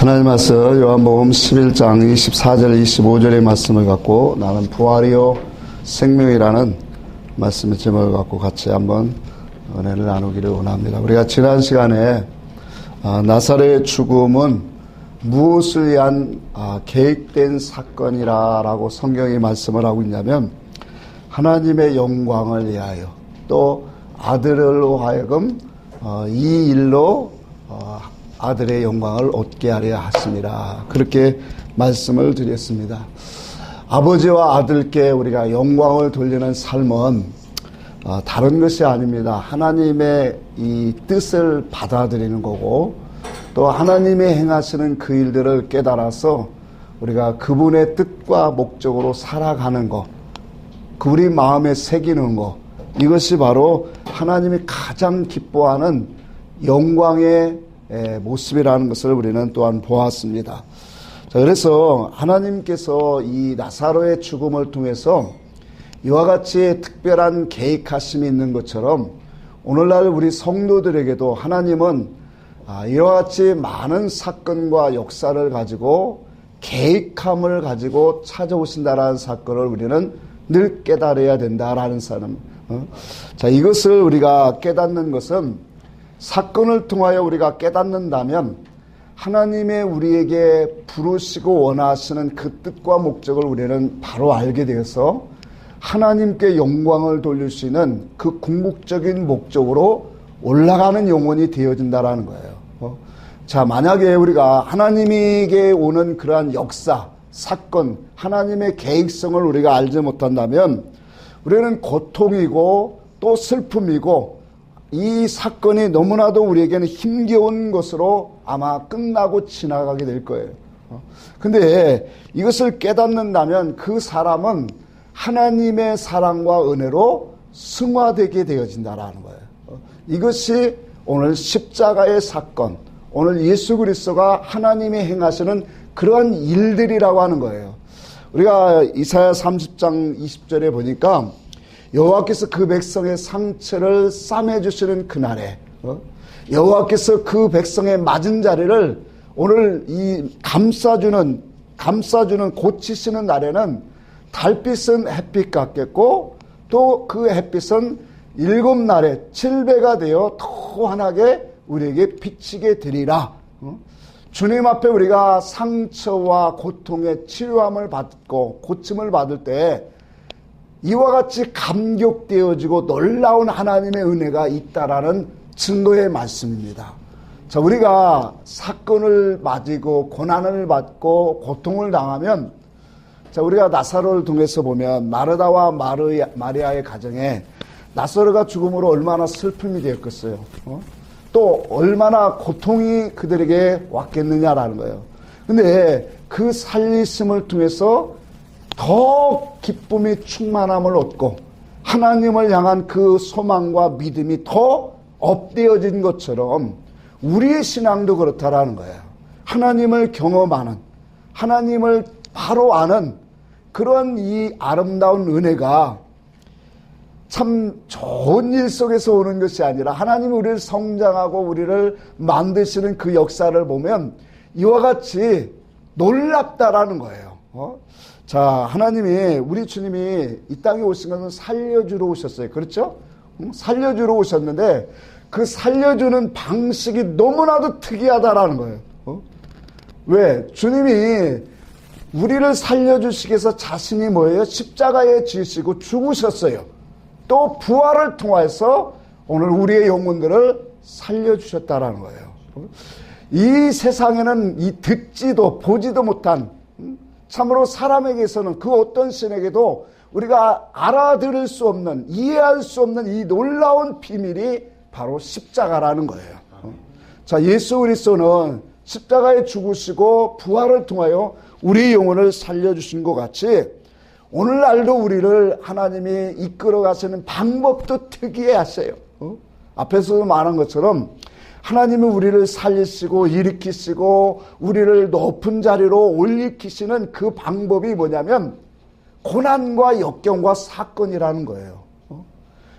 하나님 말씀 요한복음 11장 24절 25절의 말씀을 갖고 나는 부활이요 생명이라는 말씀의 제목을 갖고 같이 한번 은혜를 나누기를 원합니다. 우리가 지난 시간에 나사렛의 죽음은 무엇을 위한 계획된 사건이라고 성경이 말씀을 하고 있냐면 하나님의 영광을 위하여 또 아들로 하여금 이 일로 아들의 영광을 얻게 하려 하심이라, 그렇게 말씀을 드렸습니다. 아버지와 아들께 우리가 영광을 돌리는 삶은 다른 것이 아닙니다. 하나님의 이 뜻을 받아들이는 거고, 또 하나님이 행하시는 그 일들을 깨달아서 우리가 그분의 뜻과 목적으로 살아가는 것, 그 우리 마음에 새기는 것, 이것이 바로 하나님이 가장 기뻐하는 영광의 모습이라는 것을 우리는 또한 보았습니다. 자, 그래서 하나님께서 이 나사로의 죽음을 통해서 이와 같이 특별한 계획하심이 있는 것처럼 오늘날 우리 성도들에게도 하나님은 이와 같이 많은 사건과 역사를 가지고 계획함을 가지고 찾아오신다라는 사건을 우리는 늘 깨달아야 된다라는 사람. 자, 이것을 우리가 깨닫는 것은 사건을 통하여 우리가 깨닫는다면 하나님의 우리에게 부르시고 원하시는 그 뜻과 목적을 우리는 바로 알게 되어서 하나님께 영광을 돌릴 수 있는 그 궁극적인 목적으로 올라가는 영혼이 되어진다라는 거예요. 자, 만약에 우리가 하나님에게 오는 그러한 역사, 사건, 하나님의 계획성을 우리가 알지 못한다면 우리는 고통이고 또 슬픔이고 이 사건이 너무나도 우리에게는 힘겨운 것으로 아마 끝나고 지나가게 될 거예요. 근데 이것을 깨닫는다면 그 사람은 하나님의 사랑과 은혜로 승화되게 되어진다라는 거예요. 이것이 오늘 십자가의 사건, 오늘 예수 그리스도가 하나님이 행하시는 그러한 일들이라고 하는 거예요. 우리가 이사야 30장 20절에 보니까 여호와께서 그 백성의 상처를 싸매주시는 그날에 여호와께서 그 백성의 맞은 자리를 오늘 이 감싸주는 고치시는 날에는 달빛은 햇빛 같겠고 또 그 햇빛은 7날에 7배가 되어 더 환하게 우리에게 비치게 되리라. 주님 앞에 우리가 상처와 고통의 치료함을 받고 고침을 받을 때 이와 같이 감격되어지고 놀라운 하나님의 은혜가 있다라는 증거의 말씀입니다. 자, 우리가 사건을 맞이고 고난을 받고 고통을 당하면, 자, 우리가 나사로를 통해서 보면 마르다와 마리아의 가정에 나사로가 죽음으로 얼마나 슬픔이 되었겠어요. 또 얼마나 고통이 그들에게 왔겠느냐라는 거예요. 근데 그 살리심을 통해서 더 기쁨이 충만함을 얻고 하나님을 향한 그 소망과 믿음이 더 업되어진 것처럼 우리의 신앙도 그렇다라는 거예요. 하나님을 경험하는, 하나님을 바로 아는 그런 이 아름다운 은혜가 참 좋은 일 속에서 오는 것이 아니라 하나님이 우리를 성장하고 우리를 만드시는 그 역사를 보면 이와 같이 놀랍다라는 거예요. 자, 하나님이, 우리 주님이 이 땅에 오신 것은 살려주러 오셨어요. 그렇죠? 살려주러 오셨는데 그 살려주는 방식이 너무나도 특이하다라는 거예요. 왜? 주님이 우리를 살려주시기 위해서 자신이 뭐예요? 십자가에 지시고 죽으셨어요. 또 부활을 통해서 오늘 우리의 영혼들을 살려주셨다라는 거예요. 이 세상에는 이 듣지도 보지도 못한, 참으로 사람에게서는 그 어떤 신에게도 우리가 알아들을 수 없는, 이해할 수 없는 이 놀라운 비밀이 바로 십자가라는 거예요. 자, 예수 그리스도는 십자가에 죽으시고 부활을 통하여 우리 영혼을 살려주신 것 같이 오늘날도 우리를 하나님이 이끌어 가시는 방법도 특이해 하세요. 앞에서도 말한 것처럼 하나님은 우리를 살리시고 일으키시고 우리를 높은 자리로 올리키시는 그 방법이 뭐냐면 고난과 역경과 사건이라는 거예요.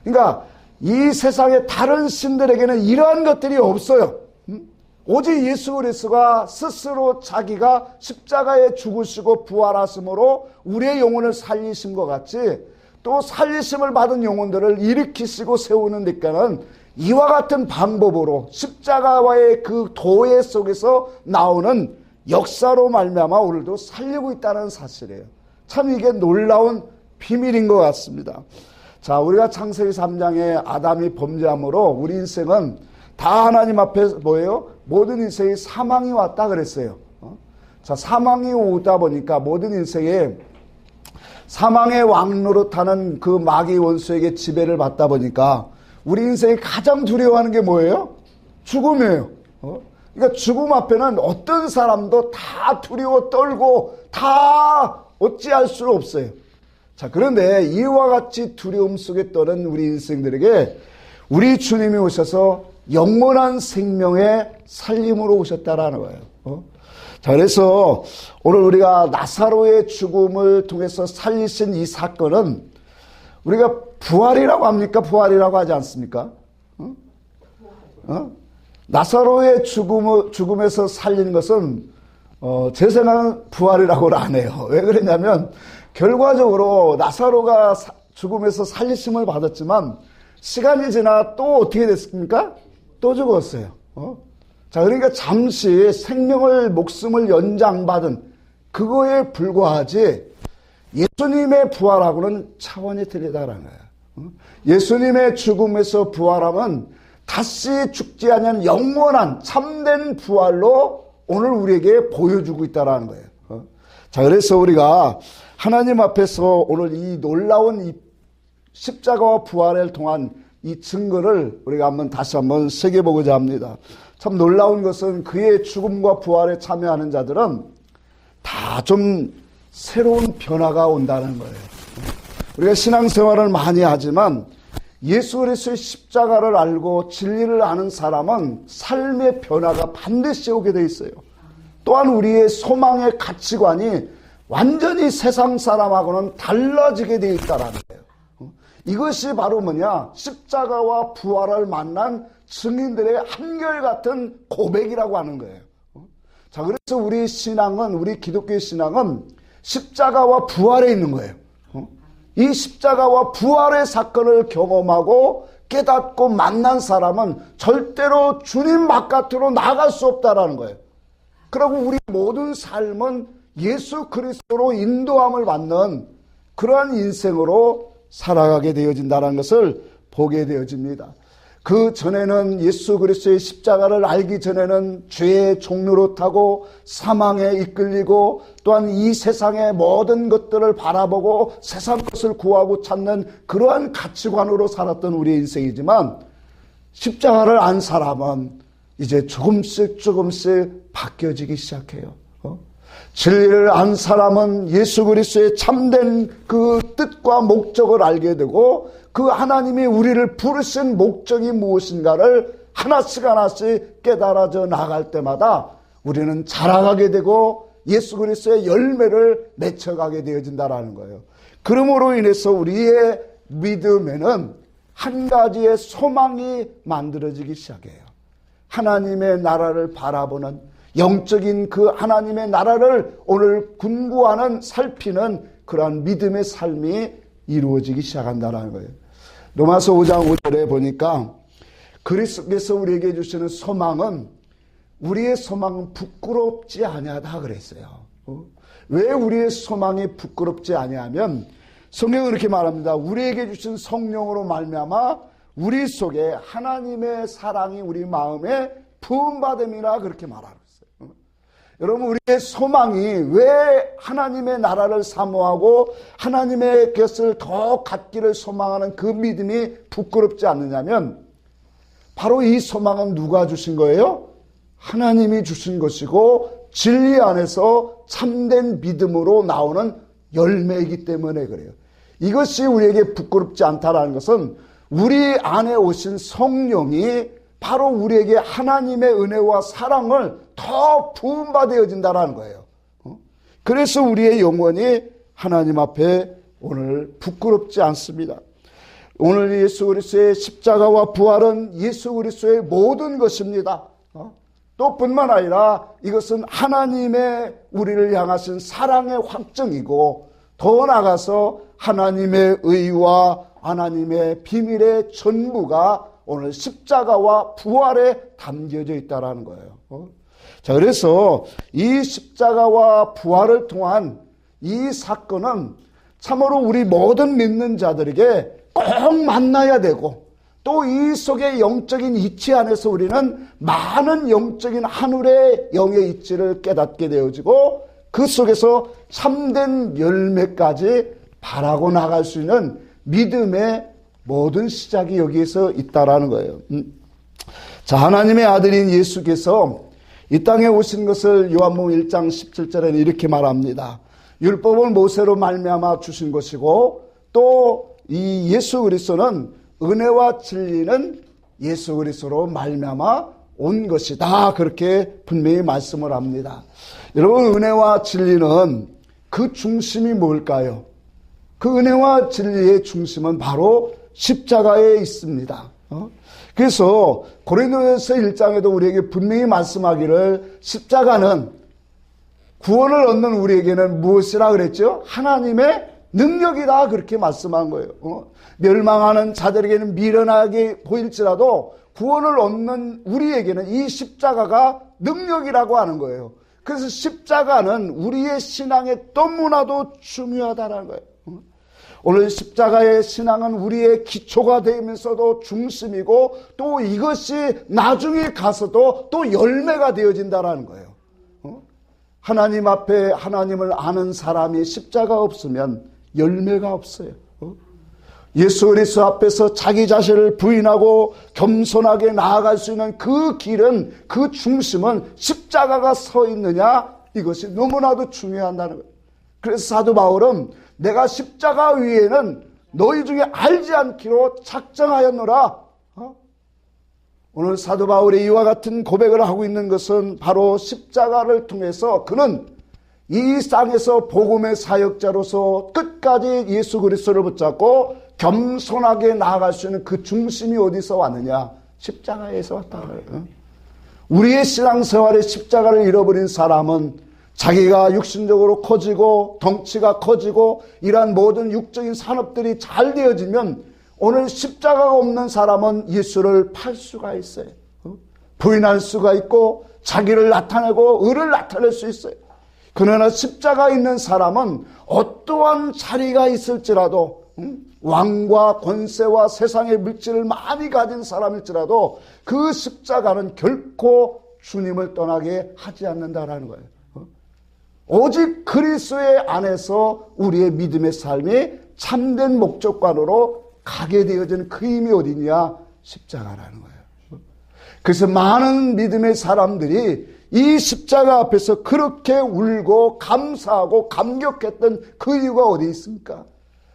그러니까 이 세상의 다른 신들에게는 이러한 것들이 없어요. 오직 예수 그리스도가 스스로 자기가 십자가에 죽으시고 부활하심으로 우리의 영혼을 살리신 것 같이 또 살리심을 받은 영혼들을 일으키시고 세우는 데까는 이와 같은 방법으로 십자가와의 그 도회 속에서 나오는 역사로 말미암아 오늘도 살리고 있다는 사실이에요. 참 이게 놀라운 비밀인 것 같습니다. 자, 우리가 창세기 3장에 아담이 범죄함으로 우리 인생은 다 하나님 앞에 뭐예요? 모든 인생에 사망이 왔다 그랬어요. 자, 사망이 오다 보니까 모든 인생에 사망의 왕노릇하는 그 마귀 원수에게 지배를 받다 보니까 우리 인생이 가장 두려워하는 게 뭐예요? 죽음이에요. 그러니까 죽음 앞에는 어떤 사람도 다 두려워 떨고 다 어찌할 수 없어요. 자, 그런데 이와 같이 두려움 속에 떠는 우리 인생들에게 우리 주님이 오셔서 영원한 생명의 살림으로 오셨다라는 거예요. 자, 그래서 오늘 우리가 나사로의 죽음을 통해서 살리신 이 사건은 우리가 부활이라고 합니까? 부활이라고 하지 않습니까? 나사로의 죽음에서 살린 것은 제 생각은 부활이라고는 안 해요. 왜 그러냐면 결과적으로 나사로가 죽음에서 살리심을 받았지만 시간이 지나 또 어떻게 됐습니까? 또 죽었어요. 자, 그러니까 잠시 생명을 목숨을 연장받은 그거에 불과하지 예수님의 부활하고는 차원이 틀리다라는 거예요. 예수님의 죽음에서 부활하면 다시 죽지 않는 영원한 참된 부활로 오늘 우리에게 보여주고 있다라는 거예요. 자, 그래서 우리가 하나님 앞에서 오늘 이 놀라운 이 십자가와 부활을 통한 이 증거를 우리가 다시 한번 새겨보고자 합니다. 참 놀라운 것은 그의 죽음과 부활에 참여하는 자들은 다 좀 새로운 변화가 온다는 거예요. 우리가 신앙생활을 많이 하지만 예수 그리스도의 십자가를 알고 진리를 아는 사람은 삶의 변화가 반드시 오게 돼 있어요. 또한 우리의 소망의 가치관이 완전히 세상 사람하고는 달라지게 돼 있다는 거예요. 이것이 바로 뭐냐? 십자가와 부활을 만난 증인들의 한결같은 고백이라고 하는 거예요. 자, 그래서 우리 신앙은, 우리 기독교의 신앙은 십자가와 부활에 있는 거예요. 이 십자가와 부활의 사건을 경험하고 깨닫고 만난 사람은 절대로 주님 바깥으로 나갈 수 없다라는 거예요. 그리고 우리 모든 삶은 예수 그리스도로 인도함을 받는 그러한 인생으로 살아가게 되어진다는 것을 보게 되어집니다. 그 전에는 예수 그리스도의 십자가를 알기 전에는 죄의 종로로 타고 사망에 이끌리고 또한 이 세상의 모든 것들을 바라보고 세상 것을 구하고 찾는 그러한 가치관으로 살았던 우리의 인생이지만 십자가를 안 사람은 이제 조금씩 바뀌어지기 시작해요. 진리를 안 사람은 예수 그리스도의 참된 그 뜻과 목적을 알게 되고 그 하나님이 우리를 부르신 목적이 무엇인가를 하나씩 깨달아져 나갈 때마다 우리는 자라가게 되고 예수 그리스도의 열매를 맺혀가게 되어진다라는 거예요. 그러므로 인해서 우리의 믿음에는 한 가지의 소망이 만들어지기 시작해요. 하나님의 나라를 바라보는 영적인 그 하나님의 나라를 오늘 군구하는 살피는 그러한 믿음의 삶이 이루어지기 시작한다는 거예요. 로마서 5장 5절에 보니까 그리스도께서 우리에게 주시는 소망은 우리의 소망은 부끄럽지 아니하다 그랬어요. 왜 우리의 소망이 부끄럽지 아니하면 성경은 이렇게 말합니다. 우리에게 주신 성령으로 말미암아 우리 속에 하나님의 사랑이 우리 마음에 부음받음이라 그렇게 말하고 있어요. 여러분, 우리의 소망이 왜 하나님의 나라를 사모하고 하나님의 것을 더 갖기를 소망하는 그 믿음이 부끄럽지 않느냐면 바로 이 소망은 누가 주신 거예요? 하나님이 주신 것이고 진리 안에서 참된 믿음으로 나오는 열매이기 때문에 그래요. 이것이 우리에게 부끄럽지 않다라는 것은 우리 안에 오신 성령이 바로 우리에게 하나님의 은혜와 사랑을 더 부음받아진다는 거예요. 그래서 우리의 영혼이 하나님 앞에 오늘 부끄럽지 않습니다. 오늘 예수 그리스도의 십자가와 부활은 예수 그리스도의 모든 것입니다. 또 뿐만 아니라 이것은 하나님의 우리를 향하신 사랑의 확증이고, 더 나아가서 하나님의 의와 하나님의 비밀의 전부가 오늘 십자가와 부활에 담겨져 있다는 거예요. 자, 그래서 이 십자가와 부활을 통한 이 사건은 참으로 우리 모든 믿는 자들에게 꼭 만나야 되고, 또 이 속의 영적인 이치 안에서 우리는 많은 영적인 하늘의 영의 이치를 깨닫게 되어지고, 그 속에서 참된 열매까지 바라고 나갈 수 있는 믿음의 모든 시작이 여기에서 있다라는 거예요. 자, 하나님의 아들인 예수께서 이 땅에 오신 것을 요한복음 1장 17절에는 이렇게 말합니다. 율법을 모세로 말미암아 주신 것이고, 또 이 예수 그리스도는 은혜와 진리는 예수 그리스도로 말미암아 온 것이다. 그렇게 분명히 말씀을 합니다. 여러분, 은혜와 진리는 그 중심이 뭘까요? 그 은혜와 진리의 중심은 바로 십자가에 있습니다. 그래서 고린도전서 1장에도 우리에게 분명히 말씀하기를, 십자가는 구원을 얻는 우리에게는 무엇이라 그랬죠? 하나님의 능력이다. 그렇게 말씀한 거예요. 멸망하는 자들에게는 미련하게 보일지라도 구원을 얻는 우리에게는 이 십자가가 능력이라고 하는 거예요. 그래서 십자가는 우리의 신앙에 너무나도 중요하다는 거예요. 오늘 십자가의 신앙은 우리의 기초가 되면서도 중심이고, 또 이것이 나중에 가서도 또 열매가 되어진다는 거예요. 하나님 앞에 하나님을 아는 사람이 십자가 없으면 열매가 없어요. 예수 그리스도 앞에서 자기 자신을 부인하고 겸손하게 나아갈 수 있는 그 길은, 그 중심은 십자가가 서 있느냐, 이것이 너무나도 중요하다는 거예요. 그래서 사도 바울은 내가 십자가 위에는 너희 중에 알지 않기로 작정하였노라. 오늘 사도 바울이 이와 같은 고백을 하고 있는 것은 바로 십자가를 통해서 그는 이 땅에서 복음의 사역자로서 끝까지 예수 그리스도를 붙잡고 겸손하게 나아갈 수 있는 그 중심이 어디서 왔느냐? 십자가에서 왔다. 우리의 신앙생활에 십자가를 잃어버린 사람은 자기가 육신적으로 커지고 덩치가 커지고 이러한 모든 육적인 산업들이 잘 되어지면, 오늘 십자가가 없는 사람은 예수를 팔 수가 있어요. 부인할 수가 있고 자기를 나타내고 의를 나타낼 수 있어요. 그러나 십자가 있는 사람은 어떠한 자리가 있을지라도, 왕과 권세와 세상의 물질을 많이 가진 사람일지라도 그 십자가는 결코 주님을 떠나게 하지 않는다라는 거예요. 오직 그리스도의 안에서 우리의 믿음의 삶이 참된 목적관으로 가게 되어지는 그 힘이 어디냐? 십자가라는 거예요. 그래서 많은 믿음의 사람들이 이 십자가 앞에서 그렇게 울고 감사하고 감격했던 그 이유가 어디 있습니까?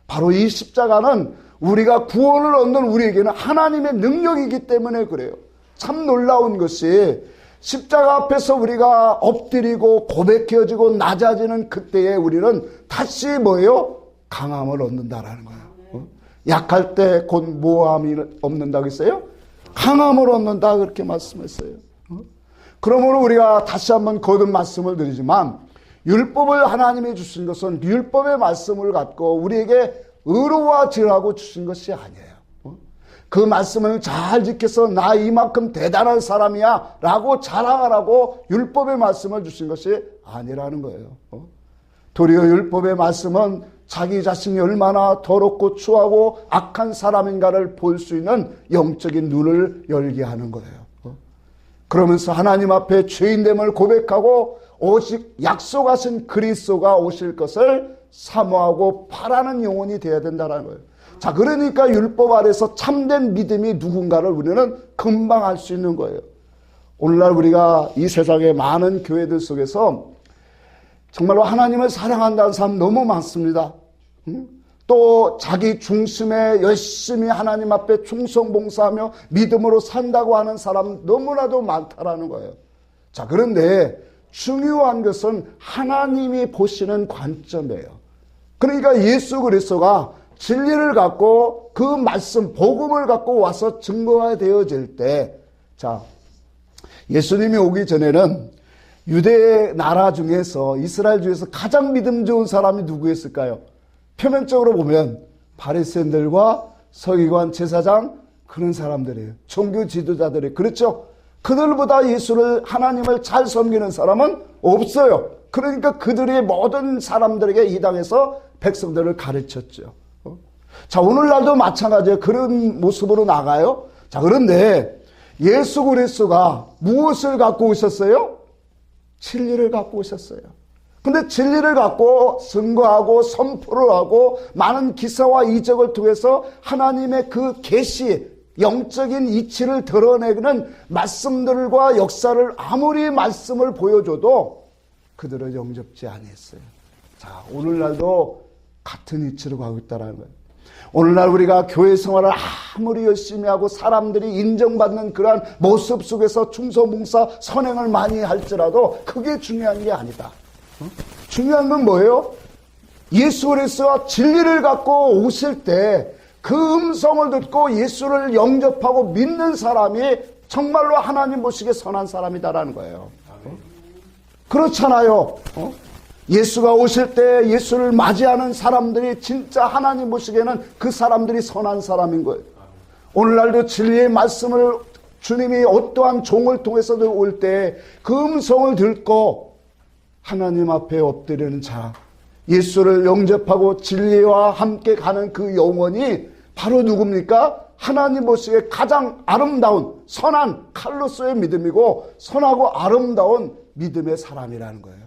바로 이 십자가는 우리가 구원을 얻는 우리에게는 하나님의 능력이기 때문에 그래요. 참 놀라운 것이, 십자가 앞에서 우리가 엎드리고 고백해지고 낮아지는 그때에 우리는 다시 뭐예요? 강함을 얻는다라는 거예요. 약할 때 곧 모함이 없는다고 했어요? 강함을 얻는다, 그렇게 말씀했어요. 그러므로 우리가 다시 한번 거듭 말씀을 드리지만, 율법을 하나님이 주신 것은 율법의 말씀을 갖고 우리에게 의로워지라고 주신 것이 아니에요. 그 말씀을 잘 지켜서 나 이만큼 대단한 사람이야 라고 자랑하라고 율법의 말씀을 주신 것이 아니라는 거예요. 도리어 율법의 말씀은 자기 자신이 얼마나 더럽고 추하고 악한 사람인가를 볼 수 있는 영적인 눈을 열게 하는 거예요. 그러면서 하나님 앞에 죄인됨을 고백하고 오직 약속하신 그리스도가 오실 것을 사모하고 바라는 영혼이 되어야 된다는 거예요. 자, 그러니까 율법 아래서 참된 믿음이 누군가를 우리는 금방 알 수 있는 거예요. 오늘날 우리가 이 세상의 많은 교회들 속에서 정말로 하나님을 사랑한다는 사람 너무 많습니다. 또 자기 중심에 열심히 하나님 앞에 충성봉사하며 믿음으로 산다고 하는 사람 너무나도 많다라는 거예요. 자, 그런데 중요한 것은 하나님이 보시는 관점이에요. 그러니까 예수 그리스도가 진리를 갖고 그 말씀, 복음을 갖고 와서 증거가 되어질 때, 자, 예수님이 오기 전에는 유대 나라 중에서, 이스라엘 중에서 가장 믿음 좋은 사람이 누구였을까요? 표면적으로 보면 바리새인들과 서기관, 제사장, 그런 사람들이에요. 종교 지도자들이. 그렇죠? 그들보다 예수를, 하나님을 잘 섬기는 사람은 없어요. 그러니까 그들이 모든 사람들에게 이 땅에서 백성들을 가르쳤죠. 자, 오늘날도 마찬가지예요. 그런 모습으로 나가요. 자, 그런데 예수 그리스도가 무엇을 갖고 오셨어요? 진리를 갖고 오셨어요. 근데 진리를 갖고 증거하고 선포를 하고 많은 기사와 이적을 통해서 하나님의 그 계시, 영적인 이치를 드러내는 말씀들과 역사를, 아무리 말씀을 보여줘도 그들을 영접지 아니했어요. 자, 오늘날도 같은 이치로 가고 있다는 거예요. 오늘날 우리가 교회 생활을 아무리 열심히 하고 사람들이 인정받는 그러한 모습 속에서 충성봉사 선행을 많이 할지라도 그게 중요한 게 아니다. 중요한 건 뭐예요? 예수 그리스도와 진리를 갖고 오실 때 그 음성을 듣고 예수를 영접하고 믿는 사람이 정말로 하나님 보시기에 선한 사람이다라는 거예요. 그렇잖아요. 예수가 오실 때 예수를 맞이하는 사람들이 진짜 하나님 보시기에는 그 사람들이 선한 사람인 거예요. 오늘날도 진리의 말씀을 주님이 어떠한 종을 통해서도 올 때 그 음성을 듣고 하나님 앞에 엎드리는 자, 예수를 영접하고 진리와 함께 가는 그 영혼이 바로 누굽니까? 하나님 보시기에 가장 아름다운 선한 칼로스의 믿음이고 선하고 아름다운 믿음의 사람이라는 거예요.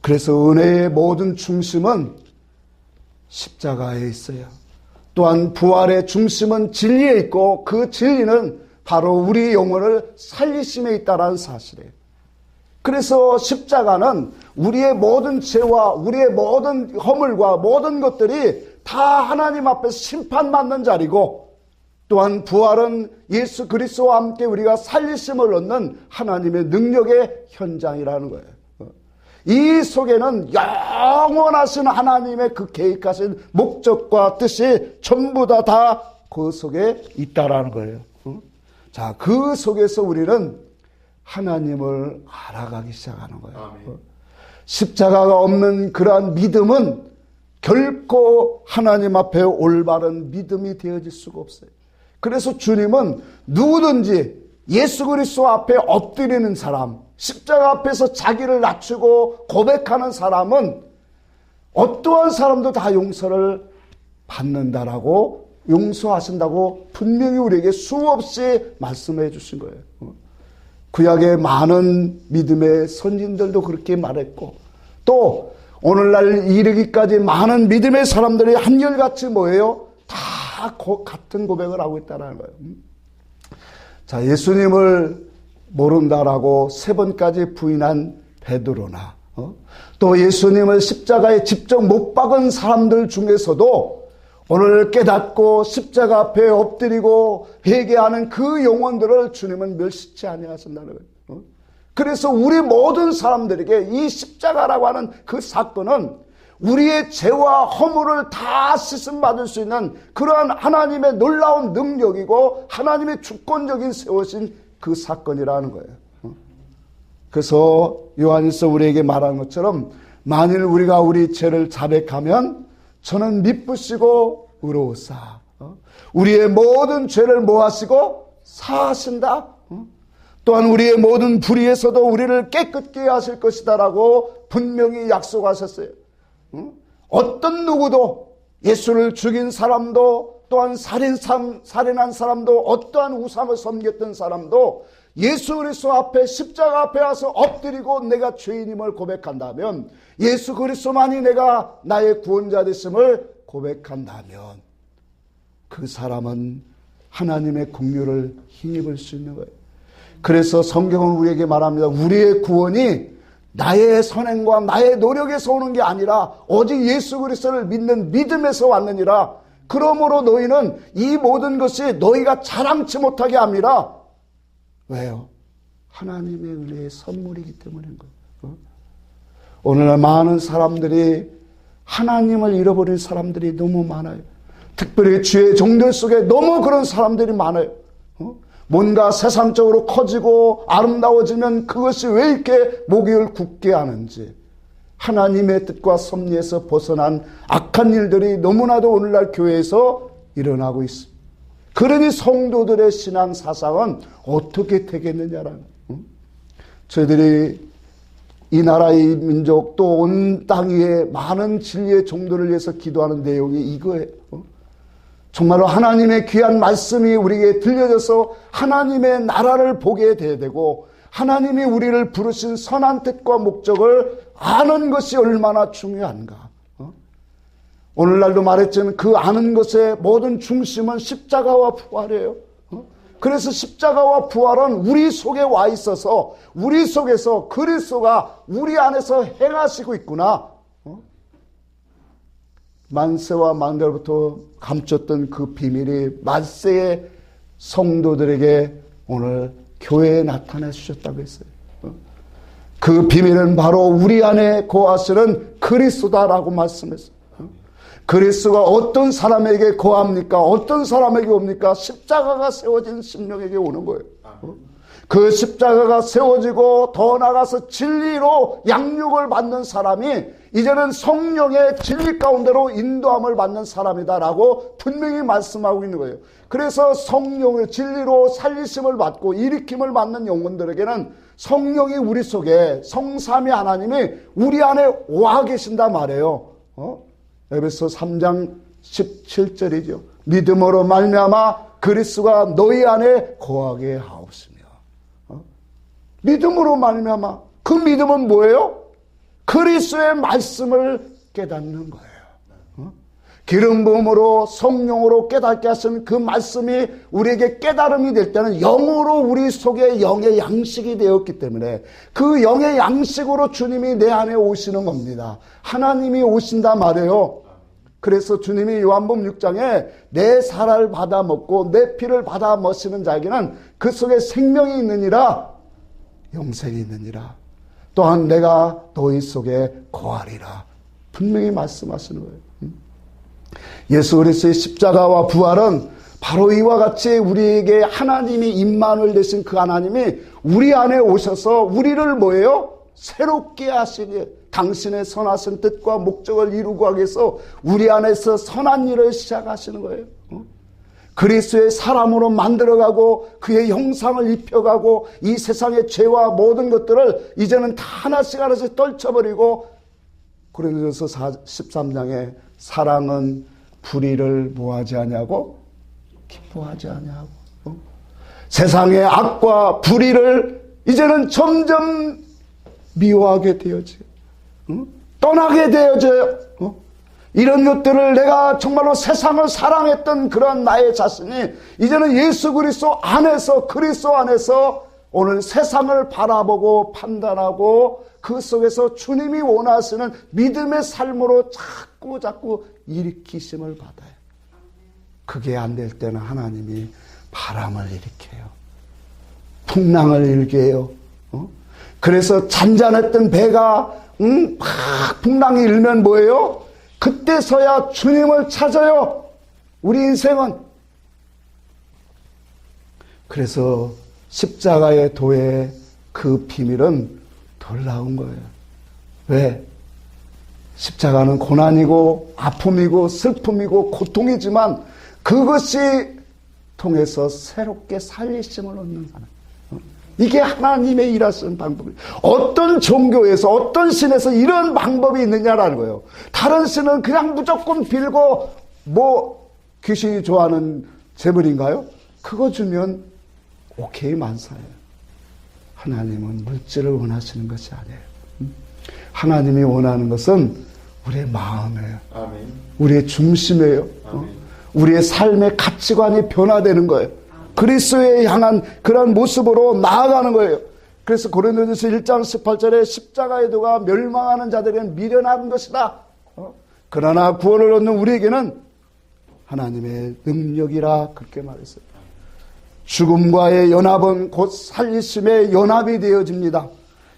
그래서 은혜의 모든 중심은 십자가에 있어요. 또한 부활의 중심은 진리에 있고 그 진리는 바로 우리 영혼을 살리심에 있다는 사실이에요. 그래서 십자가는 우리의 모든 죄와 우리의 모든 허물과 모든 것들이 다 하나님 앞에서 심판받는 자리고, 또한 부활은 예수 그리스도와 함께 우리가 살리심을 얻는 하나님의 능력의 현장이라는 거예요. 이 속에는 영원하신 하나님의 그 계획하신 목적과 뜻이 전부 다 그 속에 있다라는 거예요. 자, 그 속에서 우리는 하나님을 알아가기 시작하는 거예요. 아멘. 십자가가 없는 그러한 믿음은 결코 하나님 앞에 올바른 믿음이 되어질 수가 없어요. 그래서 주님은 누구든지 예수 그리스도 앞에 엎드리는 사람, 십자가 앞에서 자기를 낮추고 고백하는 사람은 어떠한 사람도 다 용서를 받는다라고, 용서하신다고 분명히 우리에게 수없이 말씀해 주신 거예요. 구약의 많은 믿음의 선진들도 그렇게 말했고, 또 오늘날 이르기까지 많은 믿음의 사람들이 한결같이 뭐예요? 다 같은 고백을 하고 있다는 거예요. 자, 예수님을 모른다라고 3번까지 부인한 베드로나, 또 예수님을 십자가에 직접 못 박은 사람들 중에서도 오늘 깨닫고 십자가 앞에 엎드리고 회개하는 그 영혼들을 주님은 멸시치 아니하신다는 거예요. 그래서 우리 모든 사람들에게 이 십자가라고 하는 그 사건은 우리의 죄와 허물을 다 씻음받을 수 있는 그러한 하나님의 놀라운 능력이고 하나님의 주권적인 세우신 그 사건이라는 거예요. 그래서 요한일서 우리에게 말한 것처럼 만일 우리가 우리 죄를 자백하면 저는 미쁘시고 의로우사 우리의 모든 죄를 모하시고 사하신다. 또한 우리의 모든 불의에서도 우리를 깨끗게 하실 것이다라고 분명히 약속하셨어요. 어떤 누구도, 예수를 죽인 사람도, 또한 살인한 사람도, 어떠한 우상을 섬겼던 사람도 예수 그리스도 앞에 십자가 앞에 와서 엎드리고 내가 죄인임을 고백한다면, 예수 그리스도만이 내가 나의 구원자 되심을 고백한다면 그 사람은 하나님의 긍휼을 힘입을 수 있는 거예요. 그래서 성경은 우리에게 말합니다. 우리의 구원이 나의 선행과 나의 노력에서 오는 게 아니라 오직 예수 그리스도를 믿는 믿음에서 왔느니라. 그러므로 너희는 이 모든 것이 너희가 자랑치 못하게 합니다. 왜요? 하나님의 은혜의 선물이기 때문인 거예요. 오늘날 많은 사람들이, 하나님을 잃어버린 사람들이 너무 많아요. 특별히 주의 종들 속에 너무 그런 사람들이 많아요. 뭔가 세상적으로 커지고 아름다워지면 그것이 왜 이렇게 목욕을 굳게 하는지, 하나님의 뜻과 섭리에서 벗어난 악한 일들이 너무나도 오늘날 교회에서 일어나고 있습니다. 그러니 성도들의 신앙 사상은 어떻게 되겠느냐라는, 저희들이 이 나라의 민족 또 온 땅 위에 많은 진리의 종들을 위해서 기도하는 내용이 이거예요. 정말로 하나님의 귀한 말씀이 우리에게 들려져서 하나님의 나라를 보게 돼야 되고, 하나님이 우리를 부르신 선한 뜻과 목적을 아는 것이 얼마나 중요한가. 오늘날도 말했지만 그 아는 것의 모든 중심은 십자가와 부활이에요. 그래서 십자가와 부활은 우리 속에 와 있어서 우리 속에서 그리스도가 우리 안에서 행하시고 있구나. 만세와 만대로부터 감췄던 그 비밀이 만세의 성도들에게 오늘 교회에 나타내 주셨다고 했어요. 그 비밀은 바로 우리 안에 거하시는 그리스도다라고 말씀했어요. 그리스도가 어떤 사람에게 거합니까? 어떤 사람에게 옵니까? 십자가가 세워진 심령에게 오는 거예요. 그 십자가가 세워지고 더 나아가서 진리로 양육을 받는 사람이 이제는 성령의 진리 가운데로 인도함을 받는 사람이다라고 분명히 말씀하고 있는 거예요. 그래서 성령의 진리로 살리심을 받고 일으킴을 받는 영혼들에게는 성령이 우리 속에, 성삼위 하나님이 우리 안에 와 계신다 말이에요. 에베소 3장 17절이죠. 믿음으로 말미암아 그리스도가 너희 안에 거하게 하옵시며. 믿음으로 말미암아. 그 믿음은 뭐예요? 그리스도의 말씀을 깨닫는 거예요. 기름 부음으로 성령으로 깨닫게 하신 그 말씀이 우리에게 깨달음이 될 때는 영으로 우리 속에 영의 양식이 되었기 때문에 그 영의 양식으로 주님이 내 안에 오시는 겁니다. 하나님이 오신다 말이에요. 그래서 주님이 요한복음 6장에 내 살을 받아 먹고 내 피를 받아 마시는 자에게는 그 속에 생명이 있느니라, 영생이 있느니라, 또한 내가 너희 속에 거하리라 분명히 말씀하시는 거예요. 예수 그리스도의 십자가와 부활은 바로 이와 같이 우리에게 하나님이 임마누엘 되신 그 하나님이 우리 안에 오셔서 우리를 뭐예요? 새롭게 하시니 당신의 선하신 뜻과 목적을 이루고 하기 위해서 우리 안에서 선한 일을 시작하시는 거예요. 그리스도의 사람으로 만들어가고 그의 형상을 입혀가고 이 세상의 죄와 모든 것들을 이제는 다 하나씩 하나씩 떨쳐버리고, 고린도전서 13장에 사랑은 불의를 뭐하지 아니하고 기뻐하지 아니하고, 세상의 악과 불의를 이제는 점점 미워하게 되어져요. 떠나게 되어져요. 이런 것들을 내가 정말로 세상을 사랑했던 그런 나의 자신이 이제는 예수 그리스도 안에서, 그리스도 안에서 오늘 세상을 바라보고 판단하고 그 속에서 주님이 원하시는 믿음의 삶으로 자꾸 일으키심을 받아요. 그게 안 될 때는 하나님이 바람을 일으켜요. 풍랑을 일게요. 그래서 잔잔했던 배가 막 풍랑이 일면 뭐예요? 그때서야 주님을 찾아요. 우리 인생은. 그래서 십자가의 도의 그 비밀은 놀라운 거예요. 왜? 십자가는 고난이고 아픔이고 슬픔이고 고통이지만 그것이 통해서 새롭게 살리심을 얻는 사람. 이게 하나님의 일하시는 방법이에요. 어떤 종교에서, 어떤 신에서 이런 방법이 있느냐라는 거예요. 다른 신은 그냥 무조건 빌고 귀신이 좋아하는 재물인가요? 그거 주면 오케이 만사예요. 하나님은 물질을 원하시는 것이 아니에요. 하나님이 원하는 것은 우리의 마음이에요. 아멘. 우리의 중심이에요. 우리의 삶의 가치관이 변화되는 거예요. 그리스도에 향한 그런 모습으로 나아가는 거예요. 그래서 고린도전서 1장 18절에 십자가의 도가 멸망하는 자들에게는 미련한 것이다. 그러나 구원을 얻는 우리에게는 하나님의 능력이라 그렇게 말했어요. 죽음과의 연합은 곧 살리심의 연합이 되어집니다.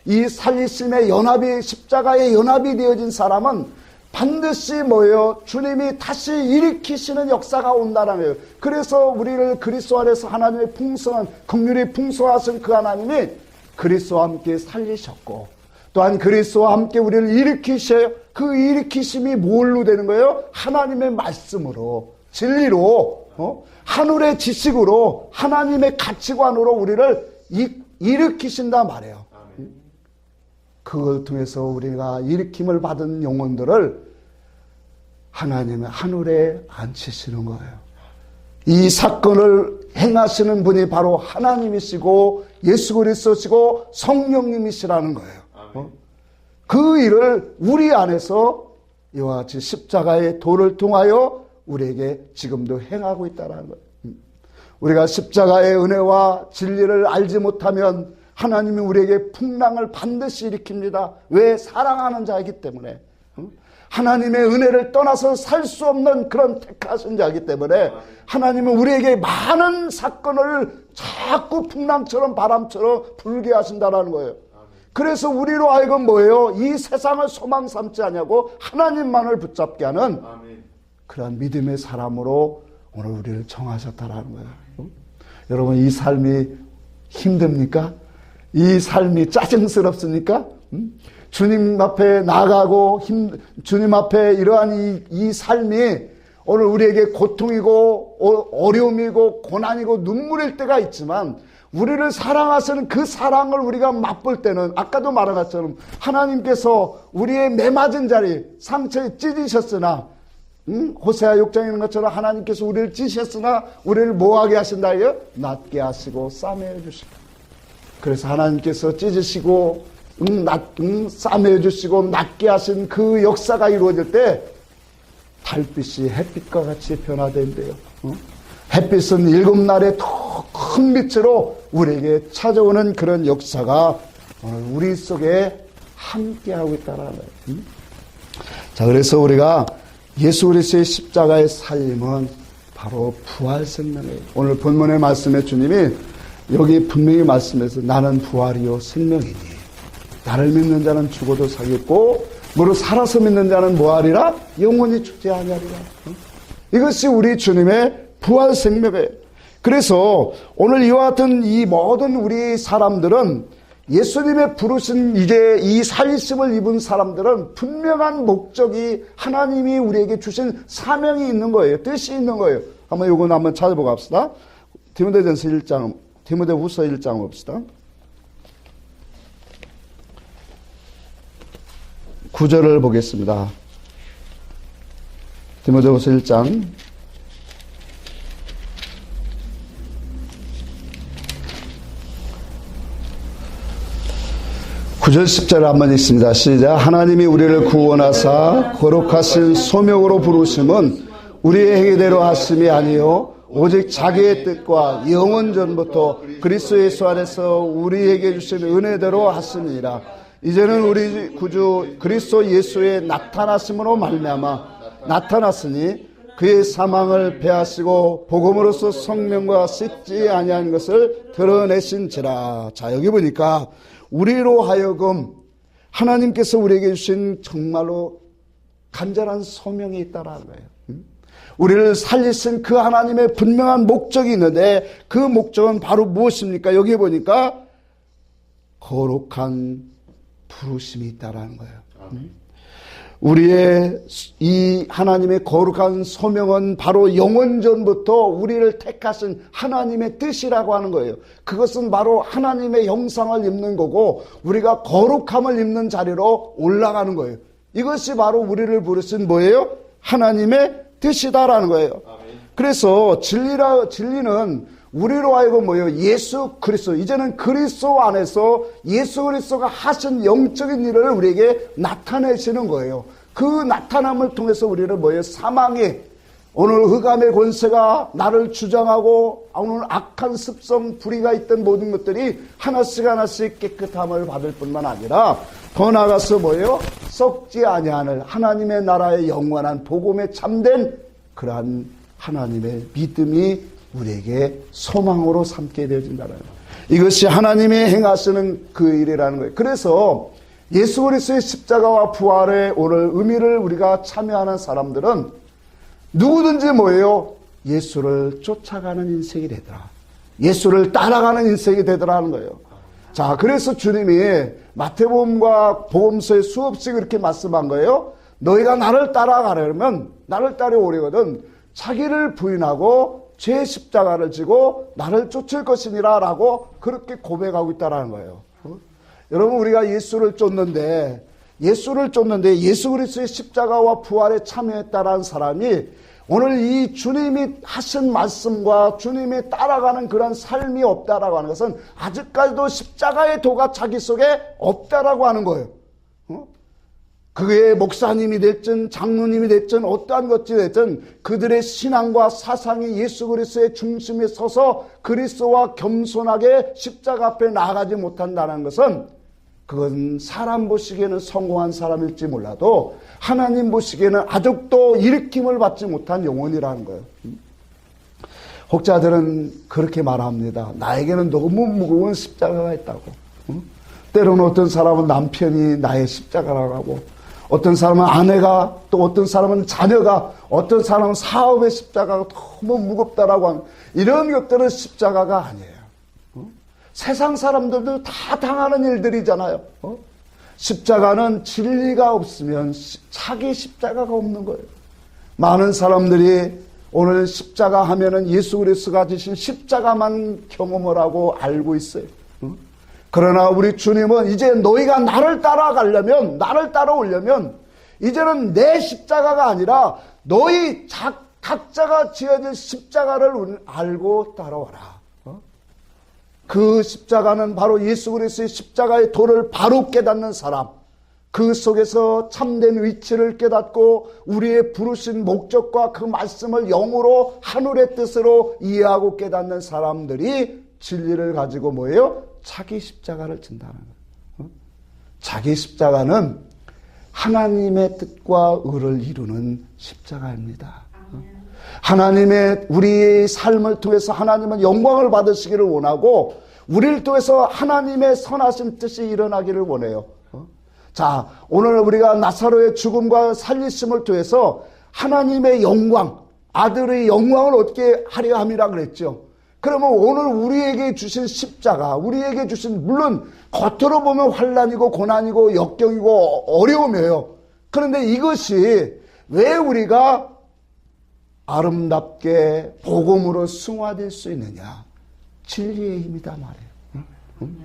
이 살리심의 연합이, 십자가의 연합이 되어진 사람은 반드시 뭐예요? 주님이 다시 일으키시는 역사가 온다는 거예요. 그래서 우리를 그리스도 안에서 하나님의 풍성한 긍휼이 풍성하신 그 하나님이 그리스도와 함께 살리셨고, 또한 그리스도와 함께 우리를 일으키셔요. 그 일으키심이 뭘로 되는 거예요? 하나님의 말씀으로, 진리로, 하늘의 지식으로, 하나님의 가치관으로 우리를 일으키신단 말이에요. 그걸 통해서 우리가 일으킴을 받은 영혼들을 하나님의 하늘에 앉히시는 거예요. 이 사건을 행하시는 분이 바로 하나님이시고 예수 그리스도시고 성령님이시라는 거예요. 그 일을 우리 안에서 이와 같이 십자가의 도를 통하여 우리에게 지금도 행하고 있다는 거예요. 우리가 십자가의 은혜와 진리를 알지 못하면 하나님이 우리에게 풍랑을 반드시 일으킵니다. 왜? 사랑하는 자이기 때문에. 하나님의 은혜를 떠나서 살 수 없는 그런 택하신 자이기 때문에 하나님은 우리에게 많은 사건을 자꾸 풍랑처럼 바람처럼 불게 하신다는 거예요. 그래서 우리로 하여금 뭐예요? 이 세상을 소망 삼지 않냐고 하나님만을 붙잡게 하는 그런 믿음의 사람으로 오늘 우리를 정하셨다라는 거예요. 여러분, 이 삶이 힘듭니까? 이 삶이 짜증스럽습니까? 주님 앞에 나가고 주님 앞에 이러한 이 삶이 오늘 우리에게 고통이고 어려움이고 고난이고 눈물일 때가 있지만 우리를 사랑하시는 그 사랑을 우리가 맛볼 때는 아까도 말한 것처럼 하나님께서 우리의 매맞은 자리 상처에 찢으셨으나 호세아 6장에 있는 것처럼 하나님께서 우리를 찢으셨으나 우리를 뭐하게 하신다요? 낫게 하시고 싸매어 주시고, 그래서 하나님께서 찢으시고 싸매어 주시고 낫게 하신 그 역사가 이루어질 때 달빛이 햇빛과 같이 변화된대요. 햇빛은 일곱 날에 더 큰 빛으로 우리에게 찾아오는 그런 역사가 오늘 우리 속에 함께하고 있다는 거예요. 자, 그래서 우리가 예수 그리스도의 십자가의 살림은 바로 부활 생명이에요. 오늘 본문의 말씀에 주님이 여기 분명히 말씀해서 나는 부활이요 생명이니 나를 믿는 자는 죽어도 살겠고 무릇 살아서 믿는 자는 뭐하리라? 영원히 죽지 아니하리라. 이것이 우리 주님의 부활 생명이에요. 그래서 오늘 이와 같은 이 모든 우리 사람들은 예수님의 부르신 이제 이 살리심을 입은 사람들은 분명한 목적이 하나님이 우리에게 주신 사명이 있는 거예요. 뜻이 있는 거예요. 한번 이건 한번 찾아보고 합시다. 디모데전서 1장, 디모데후서 1장 봅시다. 9절을 보겠습니다. 디모데후서 1장 9절 10절 한번 읽습니다. 시작. 하나님이 우리를 구원하사 거룩하신 소명으로 부르심은 우리의 행위대로 하심이 아니요 오직 자기의 뜻과 영원 전부터 그리스도 예수 안에서 우리에게 주신 은혜대로 하심이라. 이제는 우리 구주 그리스도 예수의 나타나심으로 말미암아 나타났으니 그의 사망을 배하시고 복음으로써 성령과 씻지 아니한 것을 드러내신지라. 자, 여기 보니까 우리로 하여금 하나님께서 우리에게 주신 정말로 간절한 소명이 있다라는 거예요. 우리를 살리신 그 하나님의 분명한 목적이 있는데 그 목적은 바로 무엇입니까? 여기 보니까 거룩한 부르심이 있다라는 거예요. 우리의 이 하나님의 거룩한 소명은 바로 영원전부터 우리를 택하신 하나님의 뜻이라고 하는 거예요. 그것은 바로 하나님의 형상을 입는 거고 우리가 거룩함을 입는 자리로 올라가는 거예요. 이것이 바로 우리를 부르신 뭐예요? 하나님의 뜻이다라는 거예요. 그래서 진리는 우리로 하여금 뭐예요? 예수 그리스도, 이제는 그리스도 안에서 예수 그리스도가 하신 영적인 일을 우리에게 나타내시는 거예요. 그 나타남을 통해서 우리를 뭐예요? 사망의 오늘 흑암의 권세가 나를 주장하고 오늘 악한 습성 불의가 있던 모든 것들이 하나씩 하나씩 깨끗함을 받을 뿐만 아니라 더 나아가서 뭐예요? 썩지 아니하는 하나님의 나라의 영원한 복음에 참된 그러한 하나님의 믿음이 우리에게 소망으로 삼게 되어진다는 거예요. 이것이 하나님이 행하시는 그 일이라는 거예요. 그래서 예수 그리스도의 십자가와 부활의 오늘 의미를 우리가 참여하는 사람들은 누구든지 뭐예요? 예수를 쫓아가는 인생이 되더라. 예수를 따라가는 인생이 되더라 하는 거예요. 자, 그래서 주님이 마태복음과 복음서에 수없이 그렇게 말씀한 거예요. 너희가 나를 따라가려면, 나를 따라오려거든 자기를 부인하고 제 십자가를 지고 나를 쫓을 것이니라 라고 그렇게 고백하고 있다는 거예요. 여러분, 우리가 예수를 쫓는데 예수 그리스도의 십자가와 부활에 참여했다라는 사람이 오늘 이 주님이 하신 말씀과 주님이 따라가는 그런 삶이 없다라고 하는 것은 아직까지도 십자가의 도가 자기 속에 없다라고 하는 거예요. 그게 목사님이 됐든 장로님이 됐든 어떠한 것이 됐든 그들의 신앙과 사상이 예수 그리스도의 중심에 서서 그리스도와 겸손하게 십자가 앞에 나아가지 못한다는 것은 그건 사람 보시기에는 성공한 사람일지 몰라도 하나님 보시기에는 아직도 일으킴을 받지 못한 영혼이라는 거예요. 혹자들은 그렇게 말합니다. 나에게는 너무 무거운 십자가가 있다고. 때로는 어떤 사람은 남편이 나의 십자가라고 하고, 어떤 사람은 아내가, 또 어떤 사람은 자녀가, 어떤 사람은 사업의 십자가가 너무 무겁다라고 하는, 이런 것들은 십자가가 아니에요. 세상 사람들도 다 당하는 일들이잖아요. 십자가는 진리가 없으면 자기 십자가가 없는 거예요. 많은 사람들이 오늘 십자가 하면은 예수 그리스도가 지신 십자가만 경험을 하고 알고 있어요. 그러나 우리 주님은 이제 너희가 나를 따라가려면, 나를 따라오려면 이제는 내 십자가가 아니라 너희 각자가 지어진 십자가를 알고 따라와라. 그 십자가는 바로 예수 그리스도의 십자가의 도를 바로 깨닫는 사람, 그 속에서 참된 위치를 깨닫고 우리의 부르신 목적과 그 말씀을 영으로 하늘의 뜻으로 이해하고 깨닫는 사람들이 진리를 가지고 뭐예요? 자기 십자가를 진다는 거예요. 자기 십자가는 하나님의 뜻과 의를 이루는 십자가입니다. 하나님의 우리의 삶을 통해서 하나님은 영광을 받으시기를 원하고 우리를 통해서 하나님의 선하신 뜻이 일어나기를 원해요. 자, 오늘 우리가 나사로의 죽음과 살리심을 통해서 하나님의 영광, 아들의 영광을 얻게 하려 함이라 그랬죠. 그러면 오늘 우리에게 주신 십자가, 우리에게 주신, 물론 겉으로 보면 환난이고 고난이고 역경이고 어려움이에요. 그런데 이것이 왜 우리가 아름답게 복음으로 승화될 수 있느냐? 진리의 힘이다 말이에요.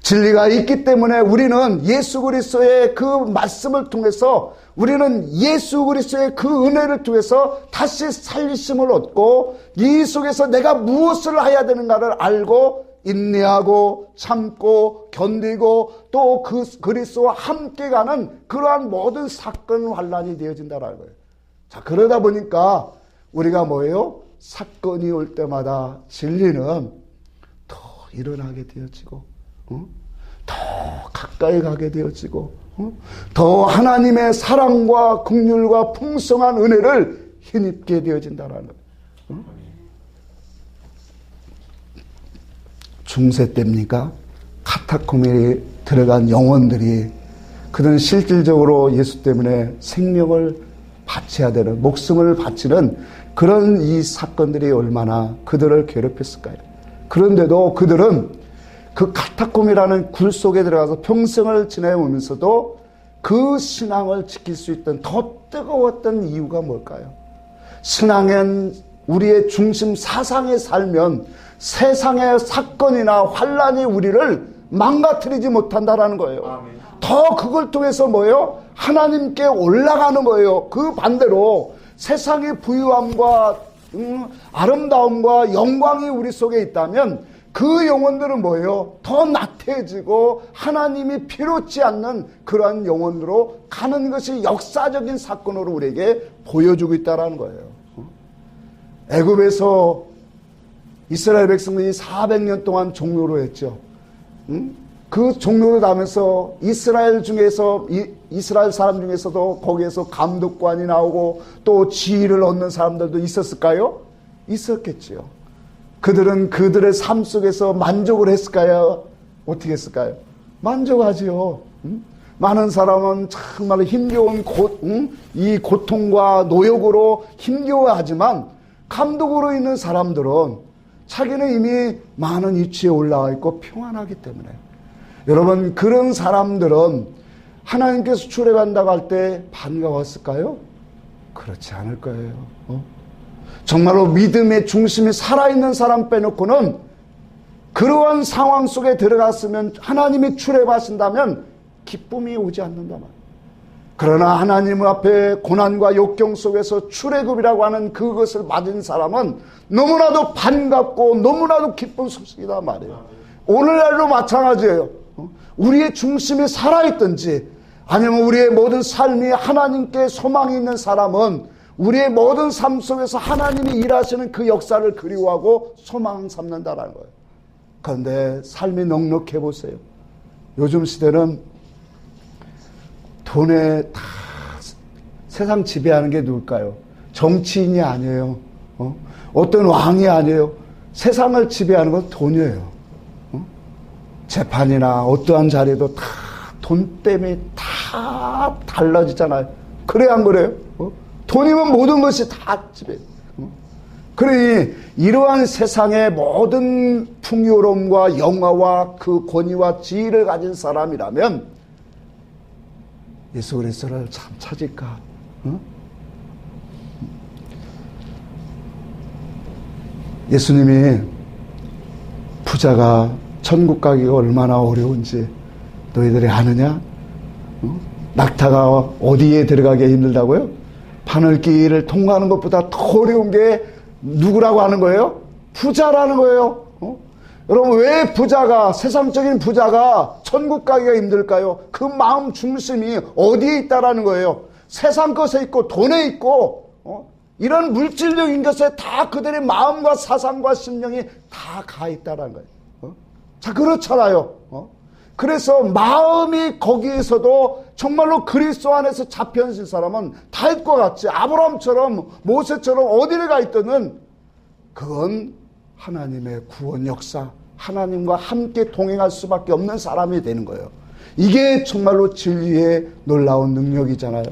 진리가 있기 때문에 우리는 예수 그리스도의 그 말씀을 통해서, 우리는 예수 그리스도의 그 은혜를 통해서 다시 살리심을 얻고 이 속에서 내가 무엇을 해야 되는가를 알고 인내하고 참고 견디고 또 그 그리스도와 함께 가는 그러한 모든 사건 환난이 되어진다는 거예요. 자, 그러다 보니까 우리가 뭐예요? 사건이 올 때마다 진리는 더 일어나게 되어지고, 더 가까이 가게 되어지고, 더 하나님의 사랑과 긍휼과 풍성한 은혜를 힘입게 되어진다는 거예요. 중세 때입니까? 카타콤에 들어간 영혼들이, 그들은 실질적으로 예수 때문에 생명을 바쳐야 되는, 목숨을 바치는 그런 이 사건들이 얼마나 그들을 괴롭혔을까요? 그런데도 그들은 그 카타콤이라는 굴 속에 들어가서 평생을 지내오면서도 그 신앙을 지킬 수 있던 더 뜨거웠던 이유가 뭘까요? 신앙은 우리의 중심 사상에 살면 세상의 사건이나 환란이 우리를 망가뜨리지 못한다라는 거예요. 더 그걸 통해서 뭐예요? 하나님께 올라가는 거예요. 그 반대로 세상의 부유함과 아름다움과 영광이 우리 속에 있다면 그 영혼들은 뭐예요? 더 나태해지고 하나님이 필요치 않는 그러한 영혼으로 가는 것이 역사적인 사건으로 우리에게 보여주고 있다는 거예요. 애굽에서 이스라엘 백성들이 400년 동안 종로로 했죠. 그 종로를 다면서 이스라엘 사람 중에서도 거기에서 감독관이 나오고 또 지위를 얻는 사람들도 있었을까요? 있었겠지요. 그들은 그들의 삶 속에서 만족을 했을까요? 어떻게 했을까요? 만족하지요. 많은 사람은 정말 힘겨운 이 고통과 노역으로 힘겨워하지만 감독으로 있는 사람들은 자기는 이미 많은 위치에 올라와 있고 평안하기 때문에 여러분 그런 사람들은 하나님께서 출애간다고 할 때 반가웠을까요? 그렇지 않을 거예요. 정말로 믿음의 중심이 살아있는 사람 빼놓고는 그러한 상황 속에 들어갔으면 하나님이 출애하신다면 기쁨이 오지 않는다 말이에요. 그러나 하나님 앞에 고난과 역경 속에서 출애굽이라고 하는 그것을 맞은 사람은 너무나도 반갑고 너무나도 기쁜 소식이다 말이에요. 오늘날도 마찬가지예요. 우리의 중심이 살아있든지 아니면 우리의 모든 삶이 하나님께 소망이 있는 사람은 우리의 모든 삶 속에서 하나님이 일하시는 그 역사를 그리워하고 소망 삼는다라는 거예요. 그런데 삶이 넉넉해 보세요. 요즘 시대는 돈에 다 세상 지배하는 게 누굴까요? 정치인이 아니에요. 어떤 왕이 아니에요. 세상을 지배하는 건 돈이에요. 재판이나 어떠한 자리도 다 돈 때문에 다 달라지잖아요. 그래야 안 그래요? 돈이면 모든 것이 다 지배해요. 그러니 이러한 세상의 모든 풍요로움과 영화와 그 권위와 지위를 가진 사람이라면 예수 그리스도를 참 찾을까? 예수님이 부자가 천국 가기가 얼마나 어려운지 너희들이 아느냐? 낙타가 어디에 들어가기 힘들다고요? 바늘길을 통과하는 것보다 더 어려운 게 누구라고 하는 거예요? 부자라는 거예요. 여러분 왜 부자가 세상적인 부자가 천국 가기가 힘들까요? 그 마음 중심이 어디에 있다라는 거예요. 세상 것에 있고 돈에 있고 이런 물질적인 것에 다 그들의 마음과 사상과 심령이 다 가 있다라는 거예요. 자 그렇잖아요. 그래서 마음이 거기에서도 정말로 그리스도 안에서 잡혀있는 사람은 다윗과 같이 아브라함처럼 모세처럼 어디를 가 있든 그건 하나님의 구원 역사, 하나님과 함께 동행할 수밖에 없는 사람이 되는 거예요. 이게 정말로 진리의 놀라운 능력이잖아요.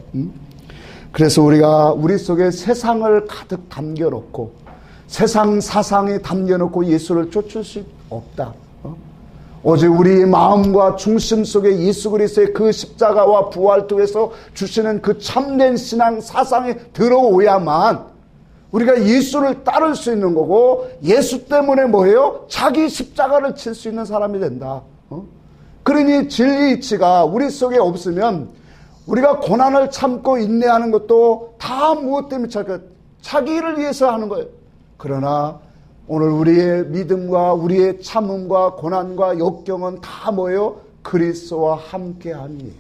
그래서 우리가 우리 속에 세상을 가득 담겨놓고 세상 사상에 담겨놓고 예수를 쫓을 수 없다. 오직 우리의 마음과 중심 속에 예수 그리스도의 그 십자가와 부활 통해서 주시는 그 참된 신앙 사상에 들어오야만 우리가 예수를 따를 수 있는 거고 예수 때문에 뭐예요? 자기 십자가를 칠 수 있는 사람이 된다. 그러니 진리 이치가 우리 속에 없으면 우리가 고난을 참고 인내하는 것도 다 무엇 때문에 자기를 위해서 하는 거예요. 그러나 오늘 우리의 믿음과 우리의 참음과 고난과 역경은 다 뭐예요? 그리스도와 함께하니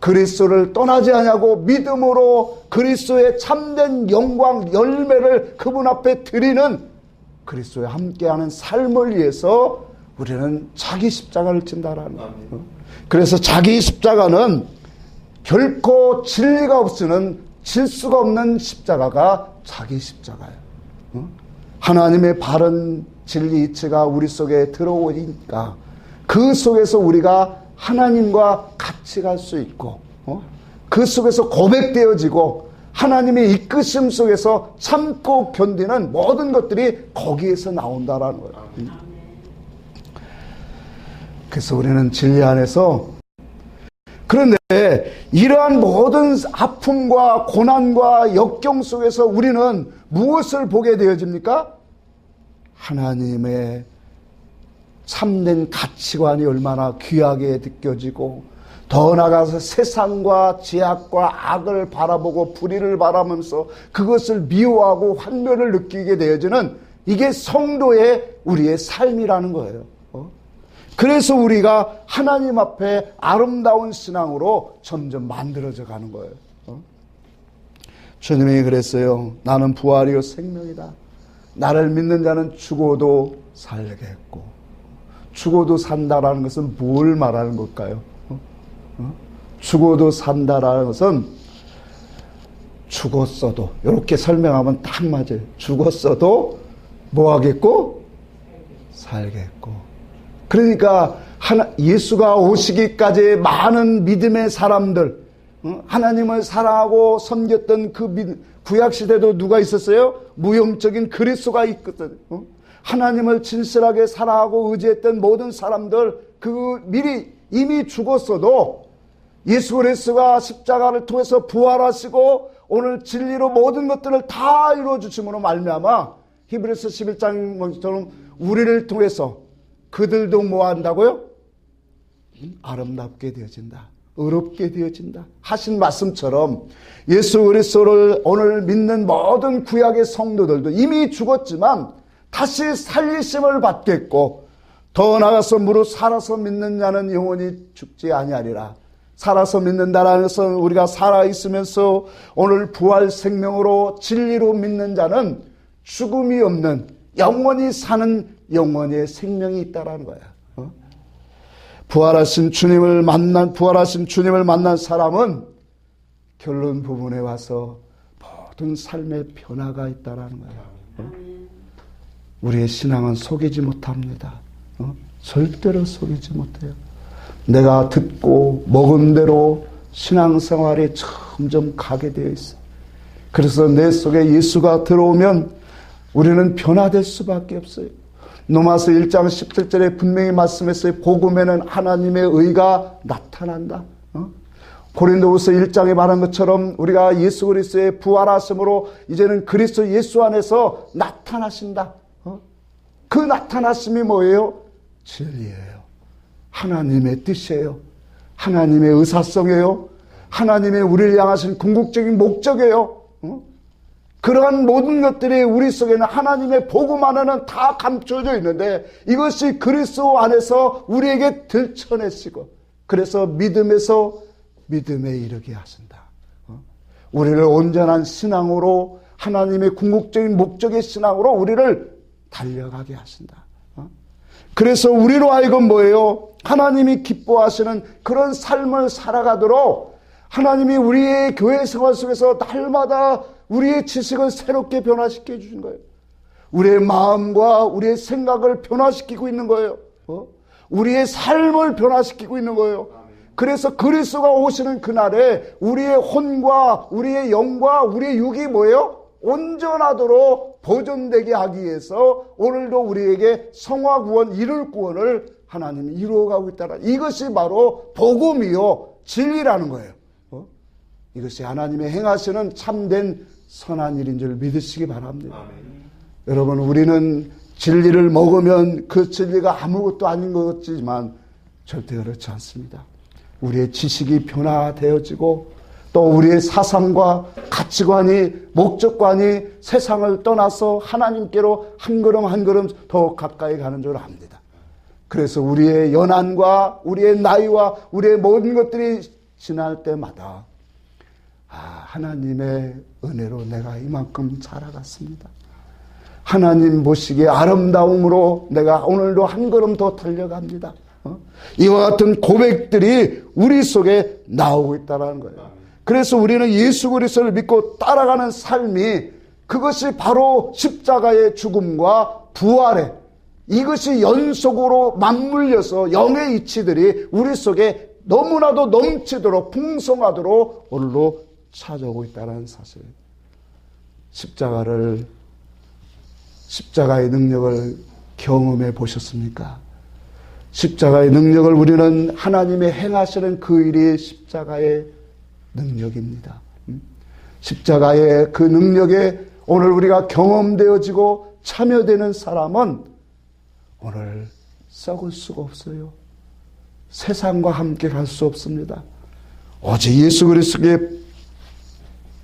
그리스도를 떠나지 않냐고 믿음으로 그리스도의 참된 영광 열매를 그분 앞에 드리는 그리스도와 함께하는 삶을 위해서 우리는 자기 십자가를 진다라는 거예요. 그래서 자기 십자가는 결코 진리가 없으면 질 수가 없는 십자가가 자기 십자가예요. 하나님의 바른 진리 이치가 우리 속에 들어오니까 그 속에서 우리가 하나님과 같이 갈 수 있고 그 속에서 고백되어지고 하나님의 이끄심 속에서 참고 견디는 모든 것들이 거기에서 나온다라는 거예요. 그래서 우리는 진리 안에서 그런데 이러한 모든 아픔과 고난과 역경 속에서 우리는 무엇을 보게 되어집니까? 하나님의 참된 가치관이 얼마나 귀하게 느껴지고 더 나아가서 세상과 죄악과 악을 바라보고 불의를 바라면서 그것을 미워하고 환멸을 느끼게 되어지는 이게 성도의 우리의 삶이라는 거예요. 그래서 우리가 하나님 앞에 아름다운 신앙으로 점점 만들어져 가는 거예요. 주님이 그랬어요. 나는 부활이요 생명이다. 나를 믿는 자는 죽어도 살겠고. 죽어도 산다라는 것은 뭘 말하는 걸까요? 죽어도 산다라는 것은 죽었어도 이렇게 설명하면 딱 맞아요. 죽었어도 뭐 하겠고? 살겠고. 그러니까 예수가 오시기까지 많은 믿음의 사람들, 하나님을 사랑하고 섬겼던 그 구약시대도 누가 있었어요? 무용적인 그리스도가 있거든. 하나님을 진실하게 사랑하고 의지했던 모든 사람들, 미리 이미 죽었어도 예수 그리스도가 십자가를 통해서 부활하시고 오늘 진리로 모든 것들을 다 이루어주심으로 말미암아 히브리서 11장처럼 우리를 통해서 그들도 뭐 한다고요? 아름답게 되어진다, 의롭게 되어진다 하신 말씀처럼 예수 그리스도를 오늘 믿는 모든 구약의 성도들도 이미 죽었지만 다시 살리심을 받겠고, 더 나아가서 무릇 살아서 믿는 자는 영원히 죽지 아니하리라. 살아서 믿는다라는 것은 우리가 살아있으면서 오늘 부활 생명으로 진리로 믿는 자는 죽음이 없는 영원히 사는 영원의 생명이 있다라는 거야. 부활하신 주님을 만난 사람은 결론 부분에 와서 모든 삶의 변화가 있다라는 거야. 우리의 신앙은 속이지 못합니다. 절대로 속이지 못해요. 내가 듣고 먹은 대로 신앙생활에 점점 가게 되어 있어요. 그래서 내 속에 예수가 들어오면 우리는 변화될 수밖에 없어요. 로마서 1장 17절에 분명히 말씀했어요. 복음에는 하나님의 의가 나타난다. 고린도후서 1장에 말한 것처럼 우리가 예수 그리스도의 부활하심으로 이제는 그리스도 예수 안에서 나타나신다. 그 나타나심이 뭐예요? 진리예요. 하나님의 뜻이에요. 하나님의 의사성이에요. 하나님의 우리를 향하신 궁극적인 목적이에요. 그러한 모든 것들이 우리 속에는 하나님의 복음 안에는 다 감춰져 있는데 이것이 그리스도 안에서 우리에게 들춰내시고, 그래서 믿음에서 믿음에 이르게 하신다. 우리를 온전한 신앙으로, 하나님의 궁극적인 목적의 신앙으로 우리를 달려가게 하신다. 그래서 우리로 하여금 뭐예요? 하나님이 기뻐하시는 그런 삶을 살아가도록 하나님이 우리의 교회 생활 속에서 날마다 우리의 지식을 새롭게 변화시켜 주신 거예요. 우리의 마음과 우리의 생각을 변화시키고 있는 거예요. 우리의 삶을 변화시키고 있는 거예요. 그래서 그리스도가 오시는 그날에 우리의 혼과 우리의 영과 우리의 육이 뭐예요? 온전하도록 보존되게 하기 위해서 오늘도 우리에게 성화 구원, 이룰 구원을 하나님이 이루어가고 있다라. 이것이 바로 복음이요 진리라는 거예요. 이것이 하나님의 행하시는 참된 선한 일인 줄 믿으시기 바랍니다. 여러분, 우리는 진리를 먹으면 그 진리가 아무것도 아닌 것 같지만 절대 그렇지 않습니다. 우리의 지식이 변화되어지고 또 우리의 사상과 가치관이, 목적관이 세상을 떠나서 하나님께로 한 걸음 한 걸음 더 가까이 가는 줄 압니다. 그래서 우리의 연한과 우리의 나이와 우리의 모든 것들이 지날 때마다 하나님의 은혜로 내가 이만큼 자라갔습니다. 하나님 보시기에 아름다움으로 내가 오늘도 한 걸음 더 달려갑니다. 이와 같은 고백들이 우리 속에 나오고 있다는 거예요. 그래서 우리는 예수 그리스도를 믿고 따라가는 삶이, 그것이 바로 십자가의 죽음과 부활의, 이것이 연속으로 맞물려서 영의 이치들이 우리 속에 너무나도 넘치도록 풍성하도록 오늘도 찾아오고 있다는 사실. 십자가의 능력을 경험해 보셨습니까? 십자가의 능력을 우리는 하나님의 행하시는 그 일이 십자가의 능력입니다. 십자가의 그 능력에 오늘 우리가 경험되어지고 참여되는 사람은 오늘 썩을 수가 없어요. 세상과 함께 갈 수 없습니다. 오직 예수 그리스도에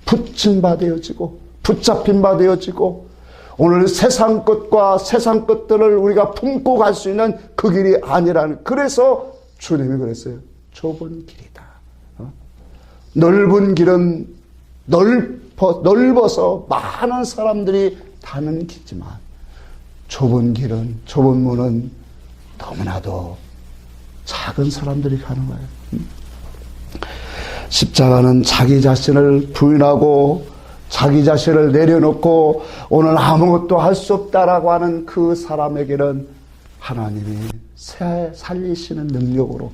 붙임 바 되어지고 붙잡힌 바 되어지고 오늘 세상 것과 세상 것들을 우리가 품고 갈 수 있는 그 길이 아니라는, 그래서 주님이 그랬어요. 좁은 길이다. 넓은 길은 넓어서 많은 사람들이 가는 길이지만 좁은 길은, 좁은 문은 너무나도 작은 사람들이 가는 거예요. 십자가는 자기 자신을 부인하고 자기 자신을 내려놓고 오늘 아무것도 할 수 없다라고 하는 그 사람에게는 하나님이 살리시는 능력으로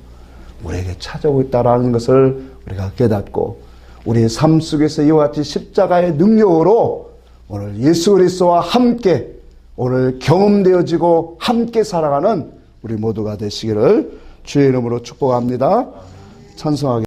우리에게 찾아오고 있다는 것을 우리가 깨닫고 우리의 삶 속에서 이와 같이 십자가의 능력으로 오늘 예수 그리스도와 함께 오늘 경험되어지고 함께 살아가는 우리 모두가 되시기를 주의 이름으로 축복합니다. 찬송하겠습니다.